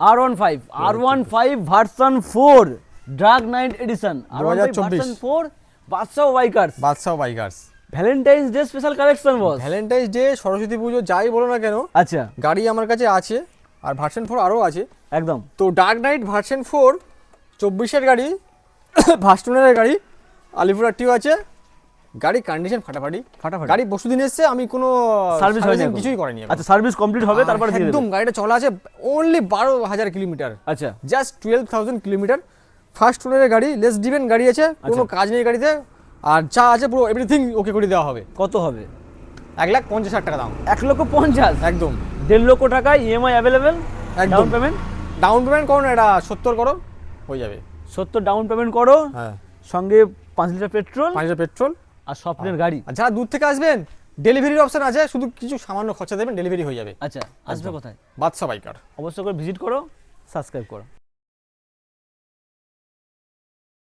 R15 version 4 dark knight edition, R15 version 4 Badshah bikers Valentine's day special collection boss. Valentine's day, Saraswati Puja, যাই বলো না কেন, আচ্ছা গাড়ি আমার কাছে আছে, আর ভার্সন 4 আরও আছে একদম। তো ডার্ক নাইট ভার্সন 4 24-এর গাড়ি, ভাস্টনের গাড়ি, আলিপুরহাটিও আছে। গাড়ি কন্ডিশন ফাটাফাটি। গাড়ি পরশুদিন এসছে, আমি কোনো সার্ভিস হয়নি, কিছুই করিনি। আচ্ছা সার্ভিস কমপ্লিট হবে তারপরে দিয়ে দেব। একদম গাড়িটা চলা আছে অনলি 12,000 কিলোমিটার, আচ্ছা জাস্ট 12,000 কিলোমিটার। ফার্স্ট ওনারের গাড়ি, লেস ডিভেন গাড়ি আছে, কোনো কাজ নেই গাড়িতে, আর যা আছে পুরো এভরিথিং ওকে করে দেওয়া হবে। কত হবে? 1,50,000 টাকা দাম। 1,50,000 একদম 1.5 লক্ষ টাকা ইএমআই অ্যাভেলেবেল। একদম ডাউন পেমেন্ট করো না, এটা 70 করো, হয়ে যাবে। 70 ডাউন পেমেন্ট করো, হ্যাঁ, সঙ্গে 5 লিটার পেট্রোল, 5 লিটার পেট্রোল আর স্বপ্নের গাড়ি। আর যারা দূর থেকে আসবেন ডেলিভারির অপশন আছে, শুধু কিছু সামান্য খরচা দেবেন, ডেলিভারি হয়ে যাবে। আচ্ছা আসবে কোথায়? বাদশা বাইকার। অবশ্যই করে ভিজিট করো, সাবস্ক্রাইব করো।